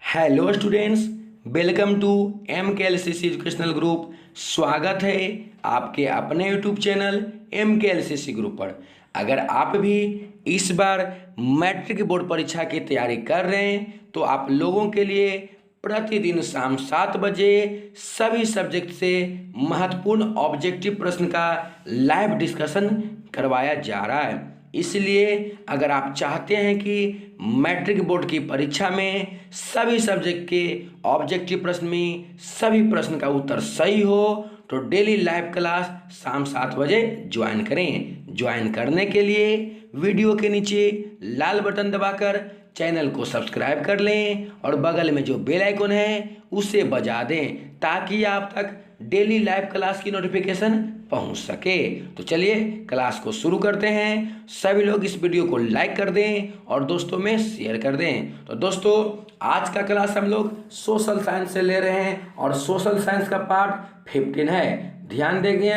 Hello students, welcome to MKLCC educational group. स्वागत है आपके अपने यूट्यूब चैनल MKLCC ग्रुप पर। अगर आप भी इस बार मैट्रिक बोर्ड परीक्षा की तैयारी कर रहे हैं तो आप लोगों के लिए प्रतिदिन शाम 7 बजे सभी सब्जेक्ट से महत्वपूर्ण ऑब्जेक्टिव प्रश्न का लाइव डिस्कशन करवाया जा रहा है। इसलिए अगर आप चाहते हैं कि मैट्रिक बोर्ड की परीक्षा में सभी सब्जेक्ट के ऑब्जेक्टिव प्रश्न में सभी प्रश्न का उत्तर सही हो तो डेली लाइव क्लास शाम 7 बजे ज्वाइन करें। ज्वाइन करने के लिए वीडियो के नीचे लाल बटन दबाकर चैनल को सब्सक्राइब कर लें और बगल में जो बेल आइकन है उसे बजा दें ताकि आप तक डेली लाइव क्लास की नोटिफिकेशन पहुंच सके। तो चलिए क्लास को शुरू करते हैं। सभी लोग इस वीडियो को लाइक कर दें और दोस्तों में शेयर कर दें। तो दोस्तों, आज का क्लास हम लोग सोशल साइंस से ले रहे हैं और सोशल साइंस का पार्ट 15 है। ध्यान देंगे,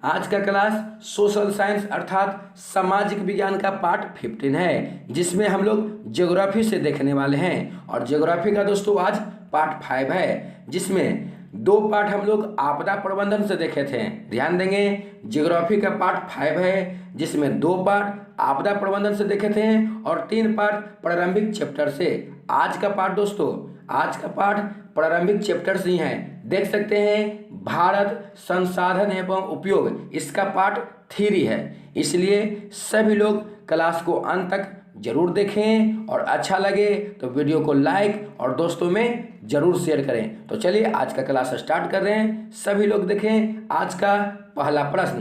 आज का क्लास सोशल साइंस अर्थात सामाजिक विज्ञान का पार्ट 15 है, जिसमें हम लोग ज्योग्राफी से देखने वाले हैं। और ज्योग्राफी का दोस्तों आज पार्ट 5 है, जिसमें 2 पार्ट हम लोग आपदा प्रबंधन से देखे थे। ध्यान देंगे, ज्योग्राफी का पार्ट 5 है जिसमें 2 पार्ट आपदा प्रबंधन से देखे थे और 3 पार्ट प्रारंभिक चैप्टर से। आज का पार्ट दोस्तों, आज का पार्ट प्रारंभिक चैप्टर से ही है। देख सकते हैं भारत संसाधन एवं उपयोग, इसका पार्ट 3 है। इसलिए सभी लोग क्लास को अंत तक जरूर देखें और अच्छा लगे तो वीडियो को लाइक और दोस्तों में जरूर शेयर करें। तो चलिए आज का क्लास स्टार्ट कर रहे हैं। सभी लोग देखें आज का पहला प्रश्न।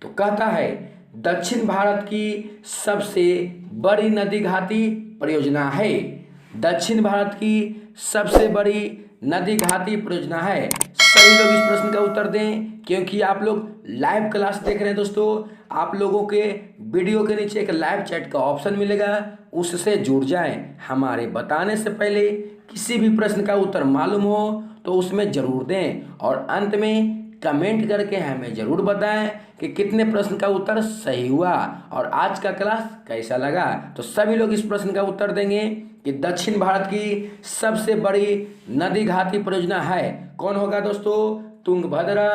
तो कहता है दक्षिण भारत की सबसे बड़ी नदी घाटी परियोजना है। दक्षिण भारत की सबसे बड़ी नदी घाटी परियोजना है। सभी लोग इस प्रश्न का उत्तर दें क्योंकि आप लोग लाइव क्लास देख रहे हैं। दोस्तों, आप लोगों के वीडियो के नीचे एक लाइव चैट का ऑप्शन मिलेगा, उससे जुड़ जाएं। हमारे बताने से पहले किसी भी प्रश्न का उत्तर मालूम हो तो उसमें जरूर दें और अंत में कमेंट करके हमें जरूर बताएं कि कितने प्रश्न का उत्तर सही हुआ और आज का क्लास कैसा लगा। तो सभी लोग इस प्रश्न का उत्तर देंगे कि दक्षिण भारत की सबसे बड़ी नदी घाटी परियोजना है। कौन होगा दोस्तों? तुंगभद्रा,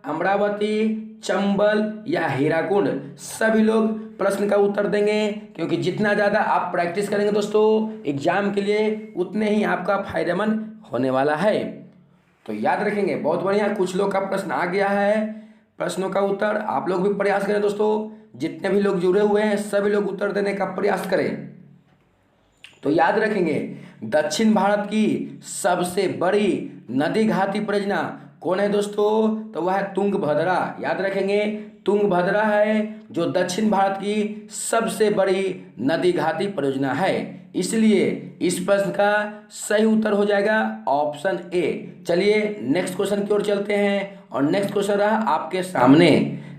अमरावती, चंबल या हीराकुंड। सभी लोग प्रश्न का उत्तर देंगे क्योंकि जितना ज़्यादा आप प्रैक्टिस करेंगे दोस्तों एग्जाम के लिए उतने ही आपका फायदेमंद होने वाला है। तो याद रखेंगे। बहुत बढ़िया, कुछ लोग का प्रश्न आ गया है। प्रश्नों का उत्तर आप लोग भी प्रयास करें दोस्तों। जितने भी लोग जुड़े हुए हैं सभी लोग उत्तर देने का प्रयास करें। तो याद रखेंगे दक्षिण भारत की सबसे बड़ी नदी घाटी परियोजना कौन है दोस्तों? तो वह है तुंगभद्रा। याद रखेंगे, तुंगभद्रा है जो दक्षिण भारत की सबसे बड़ी नदी घाटी परियोजना है। इसलिए इस प्रश्न का सही उत्तर हो जाएगा ऑप्शन ए। चलिए नेक्स्ट क्वेश्चन की ओर चलते हैं और नेक्स्ट क्वेश्चन रहा आपके सामने।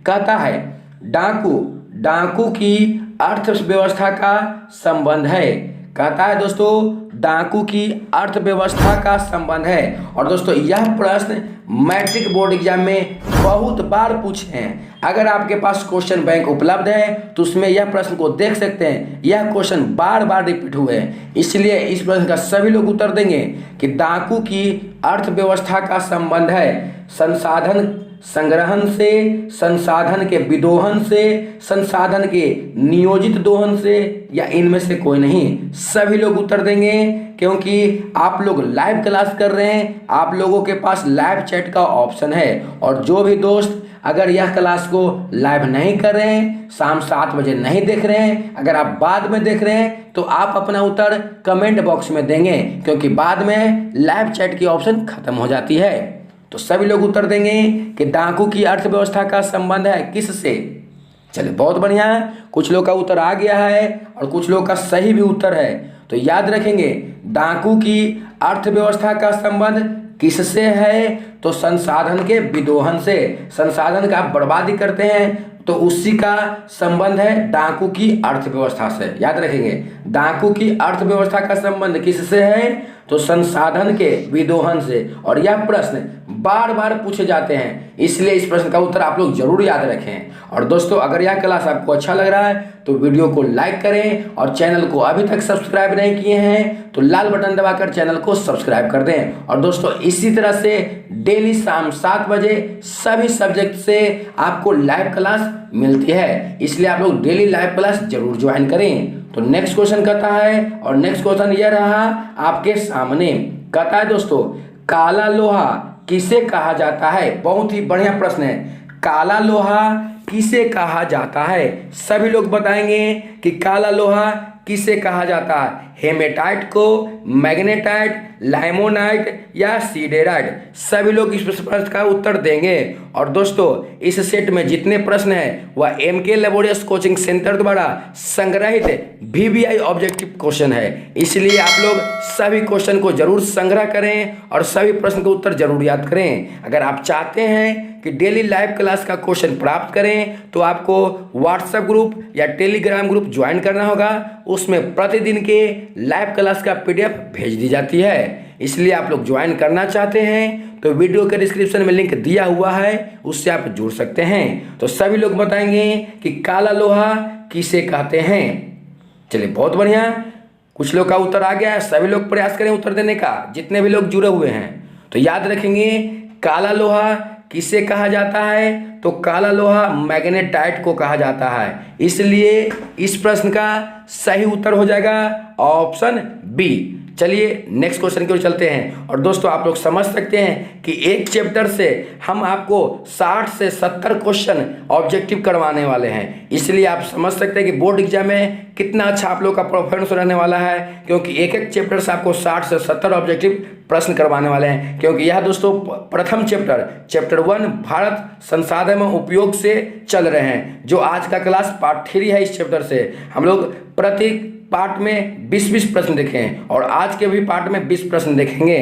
कहता है डाकू की अर्थव्यवस्था का संबंध है। कहता है दोस्तों डाकू की अर्थव्यवस्था का संबंध है। और दोस्तों यह प्रश्न मैट्रिक बोर्ड एग्जाम में बहुत बार पूछे हैं। अगर आपके पास क्वेश्चन बैंक उपलब्ध है तो उसमें यह प्रश्न को देख सकते हैं। यह क्वेश्चन बार बार रिपीट हुए हैं, इसलिए इस प्रश्न का सभी लोग उत्तर देंगे कि डाकू की अर्थव्यवस्था का संबंध है संसाधन संग्रहण से, संसाधन के विदोहन से, संसाधन के नियोजित दोहन से या इनमें से कोई नहीं। सभी लोग उत्तर देंगे क्योंकि आप लोग लाइव क्लास कर रहे हैं, आप लोगों के पास लाइव चैट का ऑप्शन है। और जो भी दोस्त अगर यह क्लास को लाइव नहीं कर रहे हैं, शाम 7 बजे नहीं देख रहे हैं, अगर आप बाद में देख रहे हैं तो आप अपना उत्तर कमेंट बॉक्स में देंगे क्योंकि बाद में लाइव चैट की ऑप्शन खत्म हो जाती है। तो सभी लोग उत्तर देंगे कि डाकू की अर्थव्यवस्था का संबंध है किससे। चलिए बहुत बढ़िया, कुछ लोग का उत्तर आ गया है और कुछ लोग का सही भी उत्तर है। तो याद रखेंगे डाकू की अर्थव्यवस्था का संबंध किससे है? तो संसाधन के विदोहन से, संसाधन का आप बर्बादी करते हैं तो उसी का संबंध है डाकू की अर्थव्यवस्था से। याद रखेंगे, डाकू की अर्थव्यवस्था का संबंध किससे है? तो संसाधन के विदोहन से। और यह प्रश्न बार बार पूछे जाते हैं, इसलिए इस प्रश्न का उत्तर आप लोग जरूर याद रखें। और दोस्तों, अगर यह क्लास आपको अच्छा लग रहा है तो वीडियो को लाइक करें और चैनल को अभी तक सब्सक्राइब नहीं किए हैं तो लाल बटन दबाकर चैनल को सब्सक्राइब कर दें। और दोस्तों, इसी तरह से डेली शाम 7 बजे सभी सब्जेक्ट से आपको लाइव क्लास मिलती है, इसलिए आप लोग डेली लाइव क्लास जरूर ज्वाइन करें। तो नेक्स्ट क्वेश्चन कहता है, और नेक्स्ट क्वेश्चन यह रहा आपके सामने, कहता है दोस्तों, काला लोहा किसे कहा जाता है? बहुत ही बढ़िया प्रश्न है। काला लोहा किसे कहा जाता है? सभी लोग बताएंगे कि काला लोहा किसे कहा जाता है? हेमेटाइट को, मैग्नेटाइट, लाइमोनाइट या सीडेराइट? सभी लोग इस प्रश्न का उत्तर देंगे। और दोस्तों, इस सेट में जितने प्रश्न हैं वह एमके लेबोरियस कोचिंग सेंटर द्वारा संग्रहित वीवीआई ऑब्जेक्टिव क्वेश्चन है, इसलिए आप लोग सभी क्वेश्चन को जरूर संग्रह करें और सभी प्रश्न के उत्तर जरूर याद करें। अगर आप चाहते हैं कि डेली लाइव क्लास का क्वेश्चन प्राप्त करें तो आपको व्हाट्सएप ग्रुप या टेलीग्राम ग्रुप ज्वाइन करना होगा। उसमें प्रतिदिन के लाइव क्लास का पीडीएफ भेज दी जाती है, इसलिए आप लोग ज्वाइन करना चाहते हैं तो वीडियो के डिस्क्रिप्शन में लिंक दिया हुआ है, उससे आप जुड़ सकते हैं। तो सभी लोग बताएंगे कि काला लोहा किसे कहते हैं। चलिए, बहुत बढ़िया, कुछ लोग का उत्तर आ गया है। सभी लोग प्रयास करें उत्तर देने का, जितने भी लोग जुड़े हुए हैं। तो याद रखेंगे, काला लोहा किसे कहा जाता है? तो काला लोहा मैग्नेटाइट को कहा जाता है, इसलिए इस प्रश्न का सही उत्तर हो जाएगा ऑप्शन बी। चलिए नेक्स्ट क्वेश्चन की ओर चलते हैं। और दोस्तों, आप लोग समझ सकते हैं कि एक चैप्टर से हम आपको 60 से 70 क्वेश्चन ऑब्जेक्टिव करवाने वाले हैं, इसलिए आप समझ सकते हैं कि बोर्ड एग्जाम में कितना अच्छा आप लोग का परफॉर्मेंस रहने वाला है, क्योंकि एक एक चैप्टर से आपको 60 से 70 ऑब्जेक्टिव प्रश्न करवाने वाले हैं। क्योंकि यह दोस्तों प्रथम चैप्टर 1 भारत संसाधन में उपयोग से चल रहे हैं, जो आज का क्लास पार्ट 3 है। इस चैप्टर से हम लोग प्रति पार्ट में 20-20 प्रश्न देखें और आज के भी पार्ट में 20 प्रश्न देखेंगे।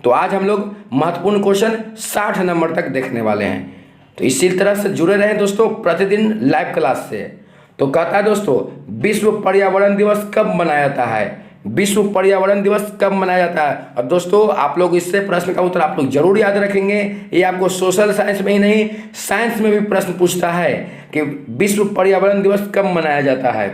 तो आज हम लोग महत्वपूर्ण क्वेश्चन 60 नंबर तक देखने वाले हैं, तो इसी तरह से जुड़े रहें दोस्तों प्रतिदिन लाइव क्लास से। तो कहता है दोस्तों, विश्व पर्यावरण दिवस कब मनाया जाता है? विश्व पर्यावरण दिवस कब मनाया जाता है? और दोस्तों, आप लोग इससे प्रश्न का उत्तर आप लोग जरूर याद रखेंगे। ये आपको सोशल साइंस में ही नहीं, साइंस में भी प्रश्न पूछता है कि विश्व पर्यावरण दिवस कब मनाया जाता है।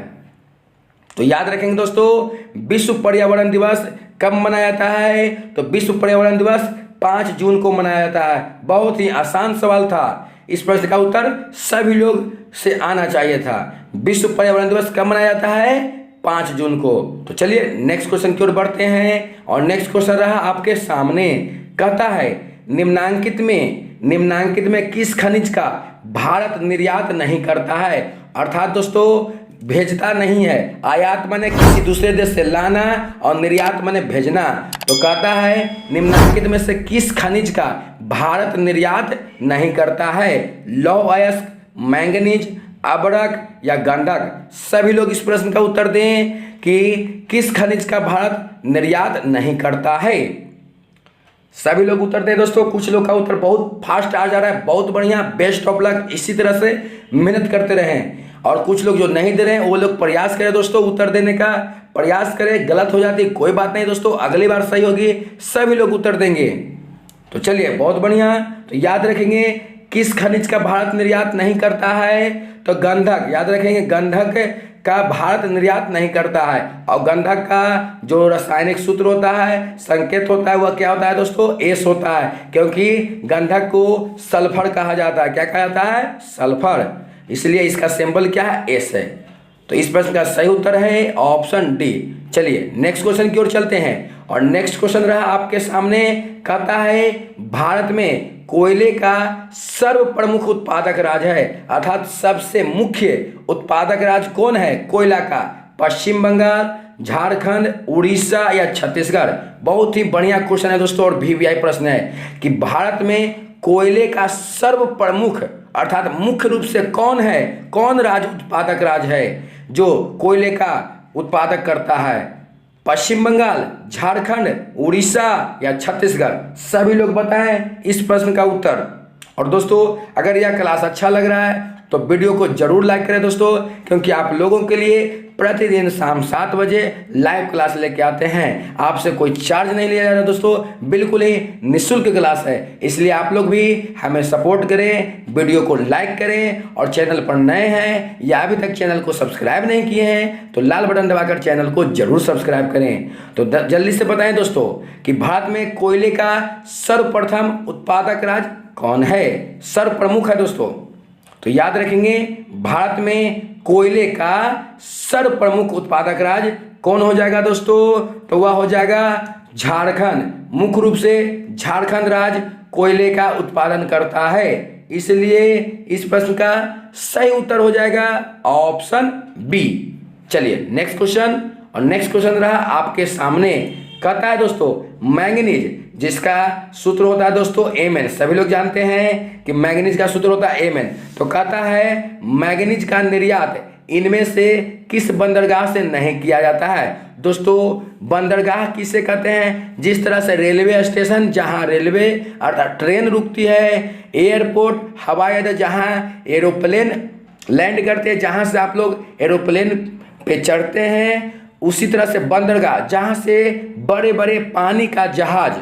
तो याद रखेंगे दोस्तों, विश्व पर्यावरण दिवस कब मनाया जाता है? तो विश्व पर्यावरण दिवस 5 जून को मनाया जाता है। बहुत ही आसान सवाल था, इस प्रश्न का उत्तर सभी लोग से आना चाहिए था। विश्व पर्यावरण दिवस कब मनाया जाता है? 5 जून को। तो चलिए नेक्स्ट क्वेश्चन की ओर बढ़ते हैं। और नेक्स्ट क्वेश्चन रहा आपके सामने, कहता है, निम्नांकित में किस खनिज का भारत निर्यात नहीं करता है? अर्थात दोस्तों, भेजता नहीं है। आयात माने किसी दूसरे देश से लाना और निर्यात माने भेजना। तो कहता है, निम्नलिखित में से किस खनिज का भारत निर्यात नहीं करता है? लौह अयस्क, मैंगनीज, अबरक या गंधक? सभी लोग इस प्रश्न का उत्तर दें कि किस खनिज का भारत निर्यात नहीं करता है। सभी लोग उत्तर दें दोस्तों। कुछ लोग का उत्तर बहुत फास्ट आ जा रहा है, बहुत बढ़िया, बेस्ट ऑफ लक। इसी तरह से मेहनत करते रहें। और कुछ लोग जो नहीं दे रहे हैं वो लोग प्रयास करें दोस्तों, उत्तर देने का प्रयास करें। गलत हो जाती कोई बात नहीं दोस्तों, अगली बार सही होगी, सभी लोग उत्तर देंगे। तो चलिए, बहुत बढ़िया। तो याद रखेंगे, किस खनिज का भारत निर्यात नहीं करता है? तो गंधक। याद रखेंगे, गंधक का भारत निर्यात नहीं करता है। और गंधक का जो रासायनिक सूत्र होता है, संकेत होता है, वह क्या होता है दोस्तों? एस होता है, क्योंकि गंधक को सल्फर कहा जाता है। क्या कहा जाता है? सल्फर, इसलिए इसका सिंबल क्या है? एस है। तो इस प्रश्न का सही उत्तर है ऑप्शन डी। चलिए नेक्स्ट क्वेश्चन की ओर चलते हैं। और नेक्स्ट क्वेश्चन रहा आपके सामने, कहता है, भारत में कोयले का सर्व प्रमुख उत्पादक राज्य है, अर्थात सबसे मुख्य उत्पादक राज्य कौन है कोयला का? पश्चिम बंगाल, झारखंड, उड़ीसा या छत्तीसगढ़? बहुत ही बढ़िया क्वेश्चन है दोस्तों, और वीवीआई प्रश्न है कि भारत में कोयले का सर्व प्रमुख अर्थात मुख्य रूप से कौन है, कौन राज्य उत्पादक राज्य है जो कोयले का उत्पादक करता है? पश्चिम बंगाल, झारखंड, उड़ीसा या छत्तीसगढ़? सभी लोग बताएं इस प्रश्न का उत्तर। और दोस्तों अगर यह क्लास अच्छा लग रहा है तो वीडियो को जरूर लाइक करें दोस्तों, क्योंकि आप लोगों के लिए प्रतिदिन शाम 7 बजे लाइव क्लास लेके आते हैं। आपसे कोई चार्ज नहीं लिया जा रहा दोस्तों, बिल्कुल ही निःशुल्क क्लास है। इसलिए आप लोग भी हमें सपोर्ट करें, वीडियो को लाइक करें, और चैनल पर नए हैं या अभी तक चैनल को सब्सक्राइब नहीं किए हैं तो लाल बटन दबाकर चैनल को जरूर सब्सक्राइब करें। तो जल्दी से बताएं दोस्तों कि भारत में कोयले का सर्वप्रथम उत्पादक राज्य कौन है? सर्वप्रमुख है दोस्तों, तो याद रखेंगे भारत में कोयले का सर्वप्रमुख उत्पादक राज्य कौन हो जाएगा दोस्तों? तो वह हो जाएगा झारखंड। मुख्य रूप से झारखंड राज्य कोयले का उत्पादन करता है, इसलिए इस प्रश्न का सही उत्तर हो जाएगा ऑप्शन बी। चलिए नेक्स्ट क्वेश्चन, और नेक्स्ट क्वेश्चन रहा आपके सामने। कहता है दोस्तों मैंगनीज, जिसका सूत्र होता है दोस्तों Mn। सभी लोग जानते हैं कि मैंगनीज का सूत्र होता है Mn। तो कहता है मैंगनीज का निर्यात इनमें से किस बंदरगाह से नहीं किया जाता है? दोस्तों बंदरगाह किसे कहते हैं? जिस तरह से रेलवे स्टेशन जहां रेलवे अर्थात ट्रेन रुकती है, एयरपोर्ट हवाई अड्डा जहां एरोप्लेन लैंड करते हैं, जहां से आप लोग एरोप्लेन पे चढ़ते हैं, उसी तरह से बंदरगाह जहां से बड़े बड़े पानी का जहाज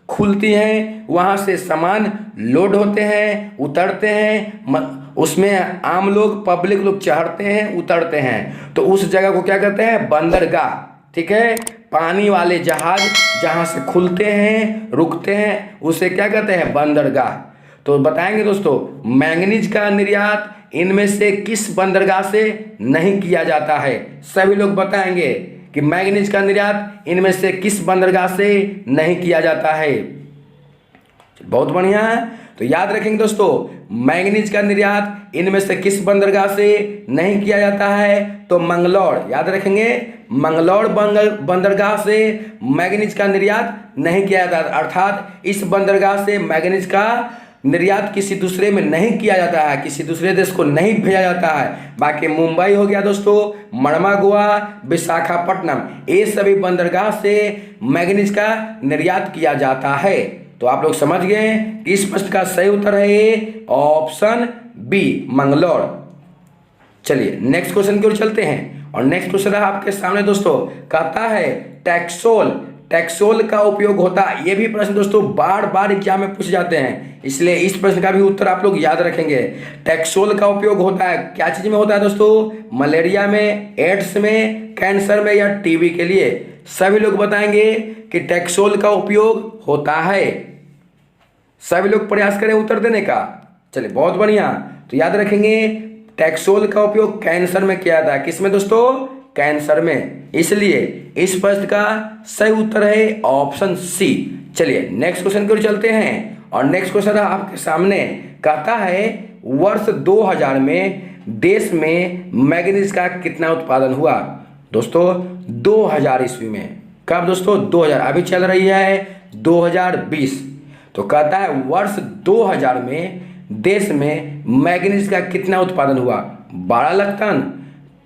खुलती हैं, वहां से सामान लोड होते हैं, उतरते हैं, उसमें आम लोग पब्लिक लोग चढ़ते हैं, उतरते हैं, तो उस जगह को क्या कहते हैं? बंदरगाह। ठीक है, पानी वाले जहाज जहां से खुलते हैं रुकते हैं उसे क्या कहते हैं? बंदरगाह। तो बताएंगे दोस्तों मैंगनीज का निर्यात इनमें से किस बंदरगाह से नहीं किया जाता है? सभी लोग बताएंगे कि मैंगनीज का निर्यात इनमें से किस बंदरगाह से नहीं किया जाता है। बहुत बढ़िया है, तो याद रखेंगे दोस्तों मैंगनीज का निर्यात इनमें से किस बंदरगाह से नहीं किया जाता है? तो मंगलौर। याद रखेंगे मंगलौर बंदरगाह से मैंगनीज का निर्यात नहीं किया जाता, अर्थात इस बंदरगाह से मैंगनीज का निर्यात किसी दूसरे में नहीं किया जाता है, किसी दूसरे देश को नहीं भेजा जाता है। बाकी मुंबई हो गया दोस्तों, मड़मागुआ, विशाखापट्टनम, ये सभी बंदरगाह से मैंगनीज का निर्यात किया जाता है। तो आप लोग समझ गए कि इस प्रश्न का सही उत्तर है ऑप्शन बी, मंगलौर। चलिए नेक्स्ट क्वेश्चन की ओर चलते हैं, और नेक्स्ट क्वेश्चन है आपके सामने दोस्तों। कहता है टैक्सोल का उपयोग होता है। ये भी प्रश्न दोस्तों बार बार एग्जाम में पूछे जाते हैं, इसलिए इस प्रश्न का भी उत्तर आप लोग याद रखेंगे। टैक्सोल का उपयोग होता है क्या चीज में होता है दोस्तों? मलेरिया में, एड्स में, कैंसर में या टीबी के लिए? सभी लोग बताएंगे कि टैक्सोल का उपयोग होता है। सभी लोग प्रयास करें उत्तर देने का। चलिए बहुत बढ़िया, तो याद रखेंगे टैक्सोल का उपयोग कैंसर में किया जाता है। किसमें दोस्तों? कैंसर में, इसलिए इस प्रश्न का सही उत्तर है ऑप्शन सी। चलिए नेक्स्ट क्वेश्चन की ओर चलते हैं, और नेक्स्ट क्वेश्चन आपके सामने। कहता है वर्ष 2000 में देश में मैंगनीज का कितना उत्पादन हुआ? दोस्तों 2000 ईस्वी में। कब दोस्तों? 2000, अभी चल रही है 2020। तो कहता है वर्ष 2000 में देश में मैंगनीज का कितना उत्पादन हुआ? 12 लाख टन,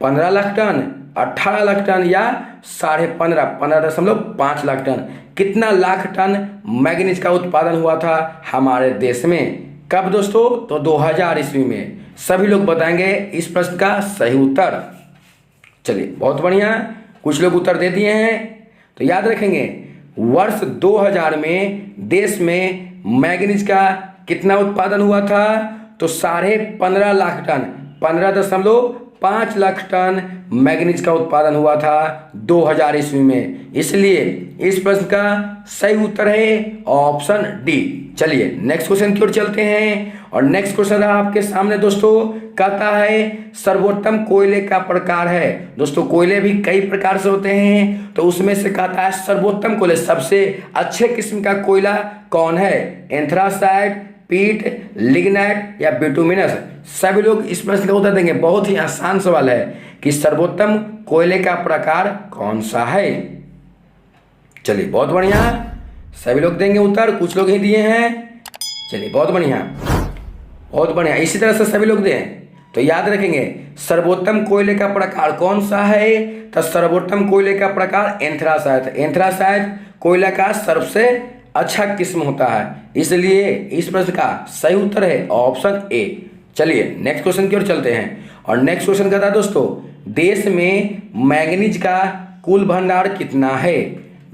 15 लाख टन, 18 लाख टन या 15.5 लाख टन? कितना लाख टन मैंगनीज का उत्पादन हुआ था हमारे देश में? कब दोस्तों? तो 2000 ईस्वी में। सभी लोग बताएंगे इस प्रश्न का सही उत्तर। चलिए बहुत बढ़िया, कुछ लोग उत्तर दे दिए हैं। तो याद रखेंगे वर्ष 2000 में देश में मैंगनीज का कितना उत्पादन हुआ था? तो 15.5 लाख टन, 15.5 लाख टन मैंगनीज का उत्पादन हुआ था 2000 ईस्वी में, इसलिए इस प्रश्न का सही उत्तर है ऑप्शन डी। चलिए नेक्स्ट क्वेश्चन की ओर चलते हैं, और नेक्स्ट क्वेश्चन आपके सामने दोस्तों। कहता है सर्वोत्तम कोयले का प्रकार है। दोस्तों कोयले भी कई प्रकार से होते हैं, तो उसमें से कहता है सर्वोत्तम कोयले, सबसे अच्छे किस्म का कोयला कौन है? एंथ्रासाइट, पीट, लिग्नाइट या बिटुमिनस? सभी लोग इस प्रश्न का उत्तर देंगे। बहुत ही आसान सवाल है कि सर्वोत्तम कोयले का प्रकार कौन सा है। चलिए बहुत बढ़िया, सभी लोग देंगे उत्तर, कुछ लोग ही दिए हैं। चलिए बहुत बढ़िया, बहुत बढ़िया, इसी तरह से सभी लोग दें। तो याद रखेंगे सर्वोत्तम कोयले का प्रकार कौन सा है, तो सर्वोत्तम कोयले का प्रकार एंथ्रासाइट। एंथ्रासाइट कोयला का सबसे अच्छा किस्म होता है, इसलिए इस प्रश्न का सही उत्तर है ऑप्शन ए। चलिए नेक्स्ट क्वेश्चन की ओर चलते हैं, और नेक्स्ट क्वेश्चन कहता है दोस्तों, देश में मैंगनीज का कुल भंडार कितना है।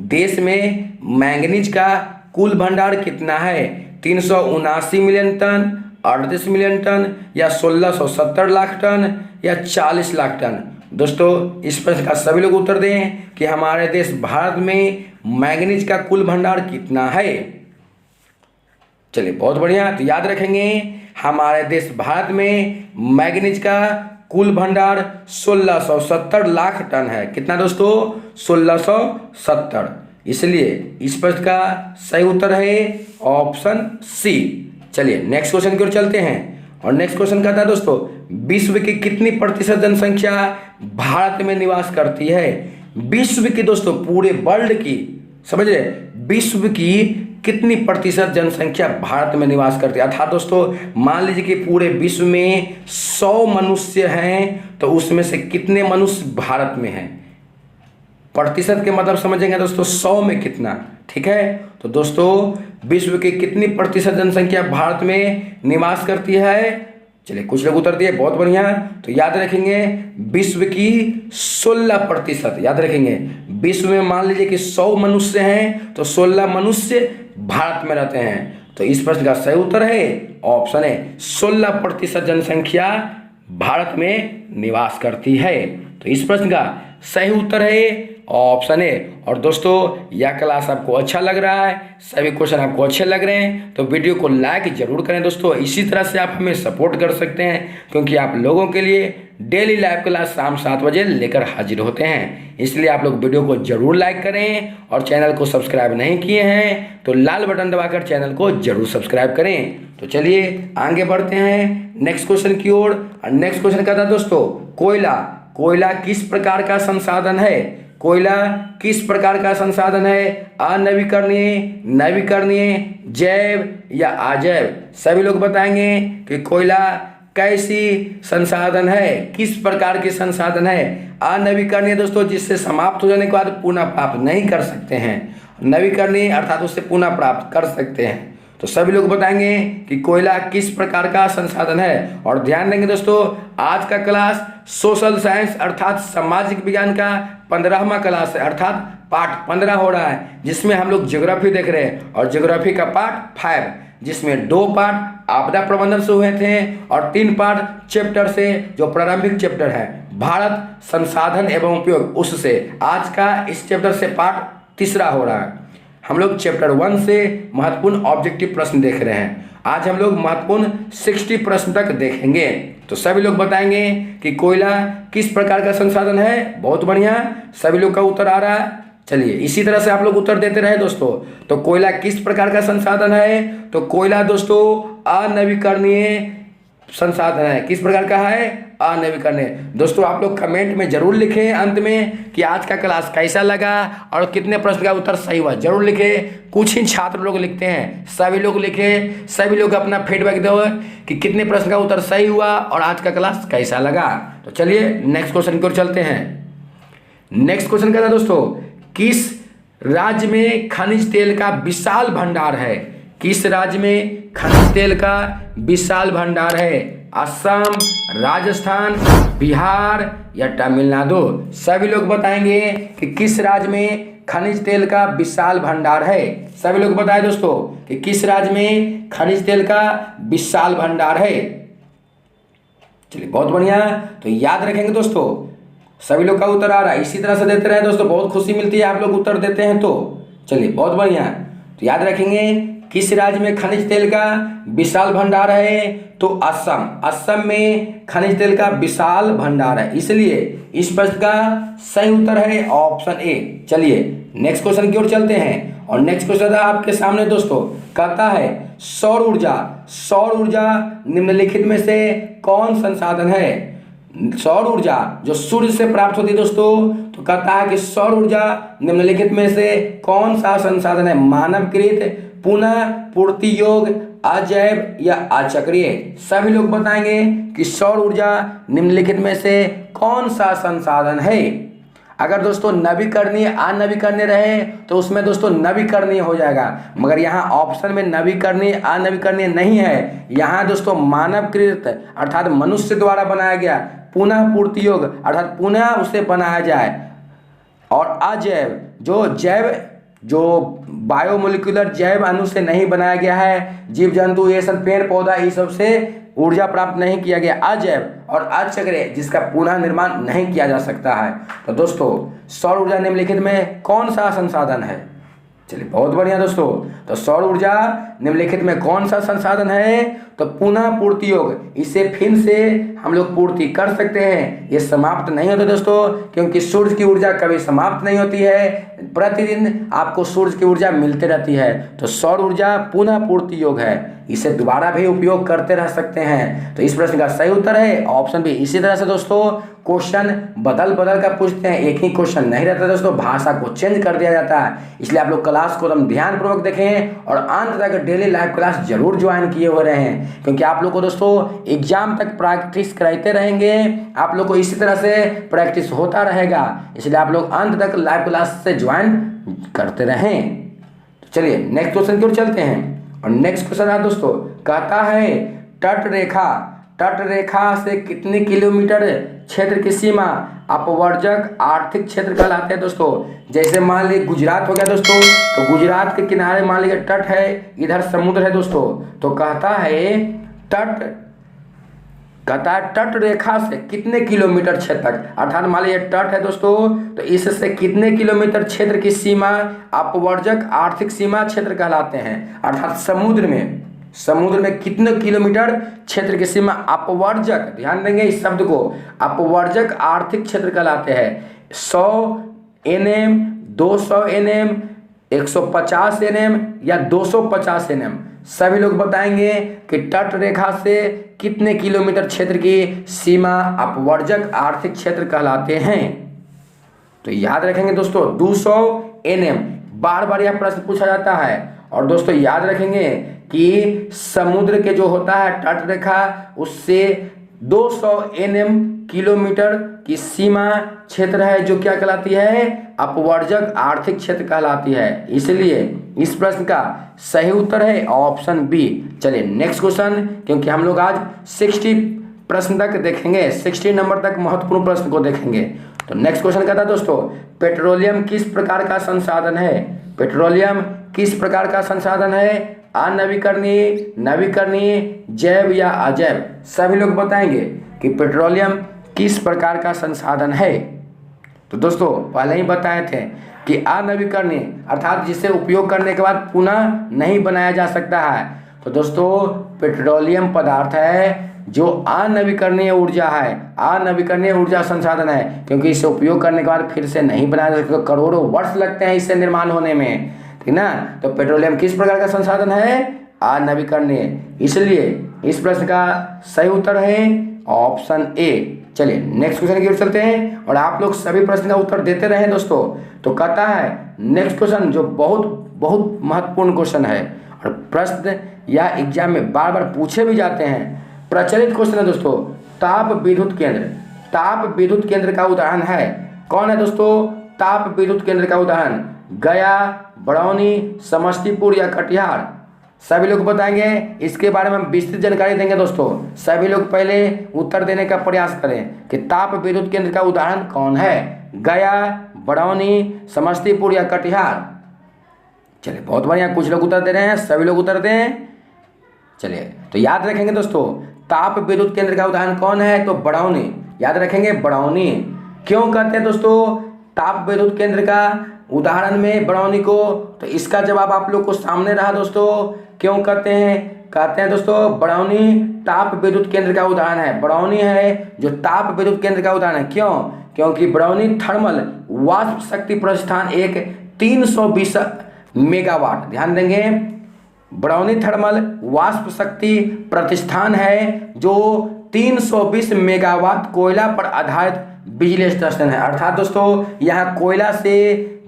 देश में मैंगनीज का कुल भंडार कितना है, 379 मिलियन टन, 38 मिलियन टन, या 1670 लाख टन, या 40 लाख टन। दोस्तों इस प्रश्न का सभी लोग उत्तर दें कि हमारे देश भारत में मैंगनीज का कुल भंडार कितना है। चलिए बहुत बढ़िया, तो याद रखेंगे हमारे देश भारत में मैंगनीज का कुल भंडार 1670 लाख टन है। कितना दोस्तों, 1670। इसलिए इस प्रश्न का सही उत्तर है ऑप्शन सी। चलिए नेक्स्ट क्वेश्चन की ओर चलते हैं, और नेक्स्ट क्वेश्चन कहता है दोस्तों, विश्व की कितनी प्रतिशत जनसंख्या भारत में निवास करती है। विश्व की दोस्तों, पूरे वर्ल्ड की, समझ रहे, विश्व की कितनी प्रतिशत जनसंख्या भारत में निवास करती है। अर्थात दोस्तों मान लीजिए कि पूरे विश्व में 100 मनुष्य हैं, तो उसमें से कितने मनुष्य भारत में हैं। प्रतिशत के मतलब समझेंगे दोस्तों, 100 में कितना, ठीक है। तो दोस्तों विश्व की कितनी प्रतिशत जनसंख्या भारत में निवास करती है। चलिए कुछ लोग उत्तर दिए, बहुत बढ़िया। तो याद रखेंगे विश्व की 16%। याद रखेंगे विश्व में मान लीजिए कि 100 मनुष्य हैं, तो 16 मनुष्य भारत में रहते हैं। तो इस प्रश्न का सही उत्तर है ऑप्शन है, 16% जनसंख्या भारत में निवास करती है। तो इस प्रश्न का सही उत्तर है ऑप्शन ए। और दोस्तों यह क्लास आपको अच्छा लग रहा है, सभी क्वेश्चन आपको अच्छे लग रहे हैं, तो वीडियो को लाइक जरूर करें दोस्तों। इसी तरह से आप हमें सपोर्ट कर सकते हैं, क्योंकि आप लोगों के लिए डेली लाइव क्लास शाम 7 बजे लेकर हाजिर होते हैं। इसलिए आप लोग वीडियो को जरूर लाइक करें, और चैनल को सब्सक्राइब नहीं किए हैं तो लाल बटन दबाकर चैनल को जरूर सब्सक्राइब करें। तो चलिए आगे बढ़ते हैं नेक्स्ट क्वेश्चन की ओर। और नेक्स्ट क्वेश्चन कहता है दोस्तों, कोयला किस प्रकार का संसाधन है। कोयला किस प्रकार का संसाधन है, अनवीकरणीय, नवीकरणीय, जैव या अजैव। सभी लोग बताएंगे कि कोयला कैसी संसाधन है, किस प्रकार के संसाधन है। अनवीकरणीय दोस्तों, जिससे समाप्त हो जाने के बाद पुनः प्राप्त नहीं कर सकते हैं। नवीकरणीय अर्थात उससे पुनः प्राप्त कर सकते हैं। तो सभी लोग बताएंगे कि कोयला किस प्रकार का संसाधन है। और ध्यान देंगे दोस्तों, आज का क्लास सोशल साइंस अर्थात सामाजिक विज्ञान का 15वां क्लास है, अर्थात पार्ट 15 हो रहा है, जिसमें हम लोग ज्योग्राफी देख रहे हैं। और ज्योग्राफी का पार्ट 5, जिसमें 2 पार्ट आपदा प्रबंधन से हुए थे, और 3 पार्ट चैप्टर से, जो प्रारंभिक चैप्टर है भारत संसाधन एवं उपयोग, उससे आज का इस चैप्टर से पार्ट 3 हो रहा है। हम लोग चैप्टर 1 से महत्वपूर्ण ऑब्जेक्टिव प्रश्न देख रहे हैं। आज हम लोग महत्वपूर्ण 60 प्रश्न तक देखेंगे। तो सभी लोग बताएंगे कि कोयला किस प्रकार का संसाधन है। बहुत बढ़िया, सभी लोग का उत्तर आ रहा है। चलिए इसी तरह से आप लोग उत्तर देते रहे दोस्तों। तो कोयला किस प्रकार का संसाधन है, तो कोयला दोस्तों अनवीकरणीय संसाधन है। किस प्रकार का है, अनवीकरणीय। दोस्तों आप लोग कमेंट में जरूर लिखें अंत में कि आज का क्लास कैसा लगा और कितने प्रश्न का उत्तर सही हुआ, जरूर लिखें। कुछ ही छात्र लोग लिखते हैं, सभी लोग लिखें, सभी लोग अपना फीडबैक दो कि कितने प्रश्न का उत्तर सही हुआ और आज का क्लास कैसा लगा। तो चलिए नेक्स्ट क्वेश्चन की ओर चलते हैं। नेक्स्ट क्वेश्चन कहता है दोस्तों, किस राज्य में खनिज तेल का विशाल भंडार है। किस राज्य में खनिज तेल का विशाल भंडार है, असम, राजस्थान, बिहार या तमिलनाडु। सभी लोग बताएंगे कि किस राज्य में खनिज तेल का विशाल भंडार है। सभी लोग बताएं दोस्तों कि किस राज्य में खनिज तेल का विशाल भंडार है। चलिए बहुत बढ़िया, तो याद रखेंगे दोस्तों, सभी लोग का उत्तर आ रहा है। इसी तरह से देते रहे दोस्तों, बहुत खुशी मिलती है आप लोग उत्तर देते हैं। तो चलिए बहुत बढ़िया, तो याद रखेंगे किस राज्य में खनिज तेल का विशाल भंडार है, तो असम। असम में खनिज तेल का विशाल भंडार है, इसलिए इस प्रश्न का सही उत्तर है ऑप्शन ए। चलिए नेक्स्ट क्वेश्चन की ओर चलते हैं। और नेक्स्ट क्वेश्चन आपके सामने दोस्तों कहता है, सौर ऊर्जा। सौर ऊर्जा निम्नलिखित में से कौन संसाधन है। सौर ऊर्जा जो सूर्य से प्राप्त होती है दोस्तों, तो कहता है कि सौर ऊर्जा निम्नलिखित में से कौन सा संसाधन है। मानवकृत, पुनः पूर्ति योग्य, अजैव या अचक्रीय। सभी लोग बताएंगे कि सौर ऊर्जा निम्नलिखित में से कौन सा संसाधन है। अगर दोस्तों नवीकरणीय अनवीकरणीय रहे तो उसमें दोस्तों नवीकरणीय हो जाएगा, मगर यहाँ ऑप्शन में नवीकरणीय अनवीकरणीय नहीं है। यहाँ दोस्तों मानवकृत अर्थात मनुष्य द्वारा बनाया गया, पुनः पूर्ति योग अर्थात पुनः उसे बनाया जाए, और अजैव जो बायोमोलिकुलर जैव अणु से नहीं बनाया गया है, जीव जंतु ये सब पेड़ पौधा ये सब से ऊर्जा प्राप्त नहीं किया गया, अजैव और अचक्रीय जिसका पुनः निर्माण नहीं किया जा सकता है। तो दोस्तों सौर ऊर्जा निम्नलिखित में कौन सा संसाधन है। चलिए बहुत बढ़िया दोस्तों, तो सौर ऊर्जा निम्नलिखित में कौन सा संसाधन है, तो पुनः पूर्ति योग, इसे फिर से हम लोग पूर्ति कर सकते हैं, ये समाप्त नहीं होता दोस्तों, क्योंकि सूर्य की ऊर्जा कभी समाप्त नहीं होती है, प्रतिदिन आपको सूर्य की ऊर्जा मिलते रहती है। तो सौर ऊर्जा पुनः पूर्ति योग है, इसे दोबारा भी उपयोग करते रह सकते हैं। तो इस प्रश्न का सही उत्तर है ऑप्शन बी। इसी तरह से दोस्तों क्वेश्चन बदल कर पूछते हैं, एक ही क्वेश्चन नहीं रहता दोस्तों, भाषा को चेंज कर दिया जाता है। इसलिए आप लोग क्लास को एकदम ध्यानपूर्वक देखें और अंत तक डेली लाइव क्लास जरूर ज्वाइन किए हुए रहें, क्योंकि आप लोग को दोस्तों एग्जाम तक प्रैक्टिस कराते रहेंगे, आप लोग को इसी तरह से प्रैक्टिस होता रहेगा। इसलिए आप लोग अंत तक लाइव क्लास से ज्वाइन करते रहें। तो चलिए नेक्स्ट क्वेश्चन की ओर चलते हैं। और नेक्स्ट क्वेश्चन है दोस्तों, कहता है तट रेखा से कितने किलोमीटर क्षेत्र की सीमा अपवर्जक आर्थिक क्षेत्र कहलाते हैं दोस्तों। जैसे मान लीजिए गुजरात हो गया दोस्तों, तो गुजरात के किनारे मान लीजिए तट है, इधर समुद्र है दोस्तों, तो कहता है तट रेखा से कितने किलोमीटर क्षेत्र तक, अर्थात मान लीजिए तट है दोस्तों, तो इससे कितने किलोमीटर क्षेत्र की सीमा अपवर्जक आर्थिक सीमा क्षेत्र कहलाते हैं। अर्थात समुद्र में कितने किलोमीटर क्षेत्र की सीमा अपवर्जक, ध्यान देंगे इस शब्द को, अपवर्जक आर्थिक क्षेत्र कहलाते हैं। 100 NM, 200 NM, 150 NM या 250 NM, सभी लोग बताएंगे कि तट रेखा से कितने किलोमीटर क्षेत्र की सीमा अपवर्जक आर्थिक क्षेत्र कहलाते हैं। तो याद रखेंगे दोस्तों 200 NM, बार बार यह प्रश्न पूछा जाता है। और दोस्तों याद रखेंगे कि समुद्र के जो होता है तट रेखा, उससे 200 NM किलोमीटर की सीमा क्षेत्र है जो क्या कहलाती है, अपवर्जक आर्थिक क्षेत्र कहलाती है। इसलिए इस प्रश्न का सही उत्तर है ऑप्शन बी। चलिए नेक्स्ट क्वेश्चन, क्योंकि हम लोग आज 60 प्रश्न तक देखेंगे, 60 नंबर तक महत्वपूर्ण प्रश्न को देखेंगे। तो नेक्स्ट क्वेश्चन कहता है दोस्तों, पेट्रोलियम किस प्रकार का संसाधन है। पेट्रोलियम किस प्रकार का संसाधन है, अनवीकरणीय, नवीकरणीय, जैव या अजैव। सभी लोग बताएंगे कि पेट्रोलियम किस प्रकार का संसाधन है। तो दोस्तों पहले ही बताए थे कि अनवीकरणीय अर्थात जिसे उपयोग करने के बाद पुनः नहीं बनाया जा सकता है। तो दोस्तों पेट्रोलियम पदार्थ है जो अनवीकरणीय ऊर्जा है, अनवीकरणीय ऊर्जा संसाधन है, क्योंकि इसे उपयोग करने के बाद फिर से नहीं बनाया जा सकता, तो करोड़ों वर्ष लगते हैं इससे निर्माण होने में, ठीक ना। तो पेट्रोलियम किस प्रकार का संसाधन है, अनवीकरणीय। इसलिए इस प्रश्न का सही उत्तर है ऑप्शन ए। चलिए नेक्स्ट क्वेश्चन की ओर चलते हैं और आप लोग सभी प्रश्न का उत्तर देते रहे दोस्तों। तो कहता है नेक्स्ट क्वेश्चन जो बहुत महत्वपूर्ण क्वेश्चन है और प्रश्न या एग्जाम में बार बार पूछे भी जाते हैं, प्रचलित क्वेश्चन है दोस्तों। ताप विद्युत केंद्र का उदाहरण है, कौन है दोस्तों ताप विद्युत केंद्र का उदाहरण, गया, बड़ौनी, समस्तीपुर या कटिहार। सभी लोग बताएंगे, इसके बारे में हम विस्तृत जानकारी देंगे दोस्तों। सभी लोग पहले उत्तर देने का प्रयास करें कि ताप विद्युत केंद्र का उदाहरण कौन है, गया, बड़ौनी, समस्तीपुर या कटिहार। चलिए बहुत बढ़िया, कुछ लोग उत्तर दे रहे हैं, सभी लोग उत्तर दें। चलिए तो याद रखेंगे दोस्तों, ताप विद्युत केंद्र का उदाहरण कौन है, तो बड़ौनी। याद रखेंगे बड़ौनी। क्यों कहते हैं दोस्तों ताप विद्युत केंद्र का उदाहरण में बड़ौनी को, तो इसका जवाब आप लोग को सामने रहा दोस्तों। क्यों कहते हैं दोस्तों बड़ौनी ताप विद्युत केंद्र का उदाहरण है, बड़ौनी है जो ताप विद्युत केंद्र का उदाहरण है। क्यों, क्योंकि बड़ौनी थर्मल वाष्प शक्ति प्रतिष्ठान एक 320 मेगावाट, ध्यान देंगे बड़ौनी थर्मल वाष्प शक्ति प्रतिष्ठान है जो 320 मेगावाट कोयला पर आधारित बिजली स्टेशन है। अर्थात दोस्तों यहाँ कोयला से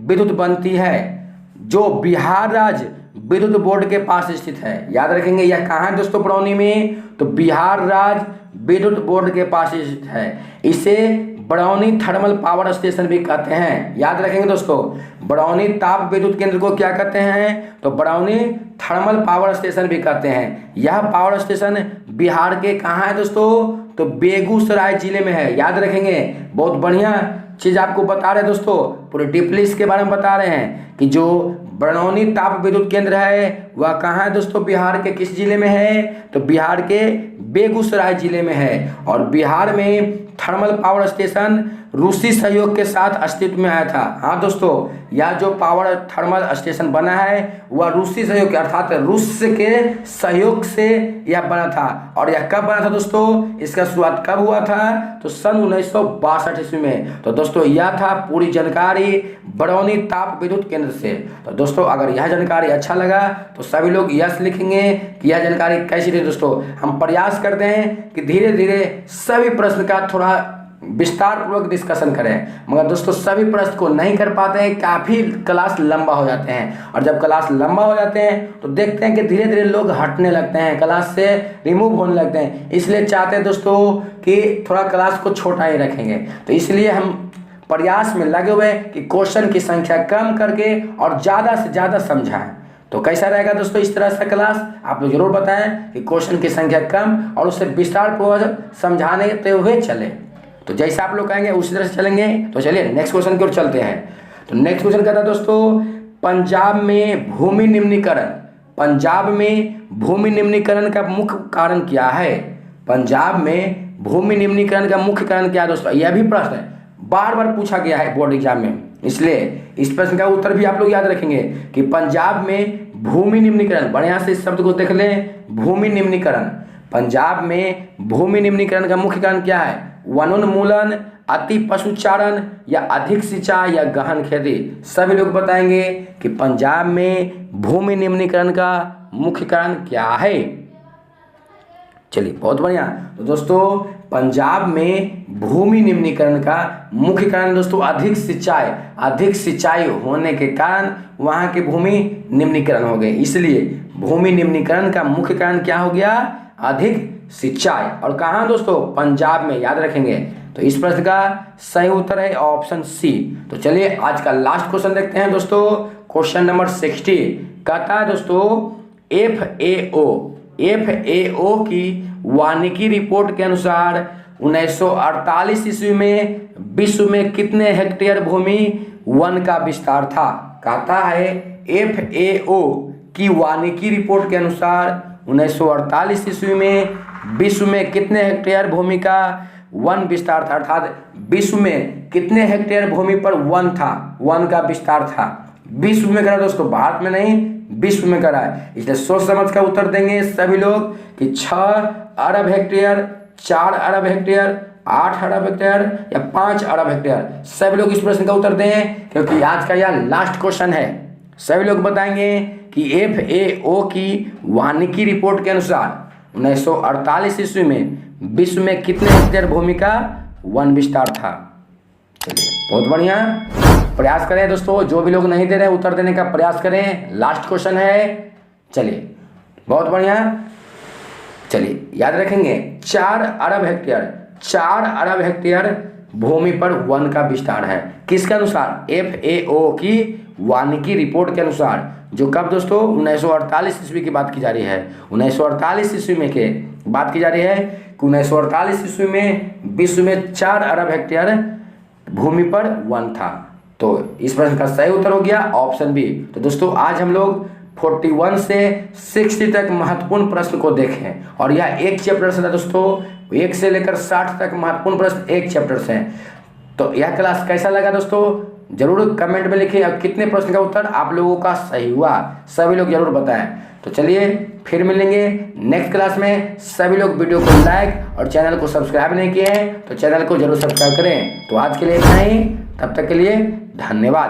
विद्युत बनती है, जो बिहार राज्य विद्युत बोर्ड के पास स्थित है। याद रखेंगे यह कहाँ है दोस्तों, बरौनी में, तो बिहार राज्य विद्युत बोर्ड के पास स्थित है। इसे बरौनी थर्मल पावर स्टेशन भी कहते हैं। याद रखेंगे दोस्तों, बरौनी ताप विद्युत केंद्र को क्या कहते हैं, तो बरौनी थर्मल पावर स्टेशन भी कहते हैं। यह पावर स्टेशन बिहार के कहाँ है दोस्तों, तो बेगूसराय जिले में है। याद रखेंगे, बहुत बढ़िया चीज आपको बता रहे हैं दोस्तों, पूरे डीपली इसके बारे में बता रहे हैं कि जो बरौनी ताप विद्युत केंद्र है वह कहाँ है दोस्तों, बिहार के किस जिले में है, तो बिहार के बेगूसराय जिले में है। और बिहार में थर्मल पावर स्टेशन रूसी सहयोग के साथ अस्तित्व में आया था। हाँ दोस्तों, यह जो पावर थर्मल स्टेशन बना है वह रूसी सहयोग अर्थात रूस के सहयोग से यह बना था। और यह कब बना था दोस्तों, इसका शुरुआत कब हुआ था, तो सन 1962 ईस्वी में। तो दोस्तों यह था पूरी जानकारी बरौनी ताप विद्युत केंद्र से। तो दोस्तों अगर यह जानकारी अच्छा लगा तो सभी लोग यस लिखेंगे कि यह जानकारी कैसी थी। दोस्तों हम प्रयास करते हैं कि धीरे धीरे सभी प्रश्न का थोड़ा विस्तार पूर्वक डिस्कशन करें, मगर दोस्तों सभी प्रश्न को नहीं कर पाते हैं, काफ़ी क्लास लंबा हो जाते हैं। और जब क्लास लंबा हो जाते हैं तो देखते हैं कि धीरे धीरे लोग हटने लगते हैं, क्लास से रिमूव होने लगते हैं। इसलिए चाहते हैं दोस्तों कि थोड़ा क्लास को छोटा ही रखेंगे। तो इसलिए हम प्रयास में लगे हुए कि क्वेश्चन की संख्या कम करके और ज़्यादा से ज़्यादा समझाएं। तो कैसा रहेगा दोस्तों इस तरह से क्लास, आप लोग जरूर बताएं कि क्वेश्चन की संख्या कम और उसे विस्तार पूर्वक समझाने हुए चले। तो जैसे आप लोग कहेंगे उसी तरह से चलेंगे। तो चलिए नेक्स्ट क्वेश्चन की ओर चलते हैं। तो नेक्स्ट क्वेश्चन कहता है दोस्तों, पंजाब में भूमि निम्नीकरण, पंजाब में भूमि निम्नीकरण का मुख्य कारण क्या है। पंजाब में भूमि निम्नीकरण का मुख्य कारण क्या है दोस्तों, यह भी प्रश्न है, बार बार पूछा गया है बोर्ड एग्जाम में, इसलिए इस प्रश्न का उत्तर भी आप लोग याद रखेंगे कि पंजाब में भूमि निम्नीकरण, बढ़िया से इस शब्द को देख लें, भूमि निम्नीकरण। पंजाब में भूमि निम्नीकरण का मुख्य कारण क्या है, वनोन्मूलन, अति पशुचारण या अधिक सिंचाई या गहन खेती। सभी लोग बताएंगे कि पंजाब में भूमि निम्नीकरण का मुख्य कारण क्या है। चलिए बहुत बढ़िया। तो दोस्तों पंजाब में भूमि निम्नीकरण का मुख्य कारण दोस्तों अधिक सिंचाई होने के कारण वहाँ की भूमि निम्नीकरण हो गई, इसलिए भूमि निम्नीकरण का मुख्य कारण क्या हो गया, अधिक सिंचाई। और कहाँ दोस्तों, पंजाब में। याद रखेंगे। तो इस प्रश्न का सही उत्तर है ऑप्शन सी। तो चलिए आज का लास्ट क्वेश्चन देखते हैं दोस्तों, क्वेश्चन नंबर 60 कहता है दोस्तों, FAO की वानिकी रिपोर्ट के अनुसार 1948 ईस्वी में विश्व में कितने हेक्टेयर भूमि वन का विस्तार था। कहता है FAO की वानिकी रिपोर्ट के अनुसार 1948 ईस्वी में विश्व में कितने हेक्टेयर भूमि का वन विस्तार था, अर्थात विश्व में कितने हेक्टेयर भूमि पर वन था, वन का विस्तार था। विश्व में करा दोस्तों, भारत में नहीं, विश्व में करा है। इसलिए सोच समझ का उत्तर देंगे सभी लोग कि 6 अरब हेक्टेयर, 4 अरब हेक्टेयर, 8 अरब हेक्टेयर या 5 अरब हेक्टेयर। सभी लोग इस प्रश्न का उत्तर दें क्योंकि आज का यह लास्ट क्वेश्चन है। सभी लोग बताएंगे कि FAO की वानिकी रिपोर्ट के अनुसार 1948 ईस्वी में विश्व में कितने हेक्टेयर भूमि का वन विस्तार था। चलिए बहुत बढ़िया, प्रयास करें दोस्तों, जो भी लोग नहीं दे रहे हैं उत्तर देने का प्रयास करें, लास्ट क्वेश्चन है। चलिए बहुत बढ़िया, चलिए याद रखेंगे 4 अरब हेक्टेयर भूमि पर वन का विस्तार है। किसके अनुसार, FAO की वानिकी रिपोर्ट के अनुसार, जो कब दोस्तों 1948 ईस्वी की बात की जा रही है। 1948 ईस्वी में के बात की जा रही है कि 1948 ईस्वी में विश्व में 4 अरब हेक्टेयर भूमि पर वन था। तो इस प्रश्न का सही उत्तर हो गया ऑप्शन बी। तो दोस्तों आज हम लोग 41 से 60 तक महत्वपूर्ण प्रश्न को देखें और यह एक चैप्टर से था दोस्तों, 1 से लेकर 60 तक महत्वपूर्ण प्रश्न एक चैप्टर से। तो यह क्लास कैसा लगा दोस्तों, जरूर कमेंट में लिखिए और कितने प्रश्न का उत्तर आप लोगों का सही हुआ, सभी लोग जरूर बताएं। तो चलिए फिर मिलेंगे नेक्स्ट क्लास में। सभी लोग वीडियो को लाइक और चैनल को सब्सक्राइब नहीं किए हैं तो चैनल को जरूर सब्सक्राइब करें। तो आज के लिए इतना ही, तब तक के लिए धन्यवाद।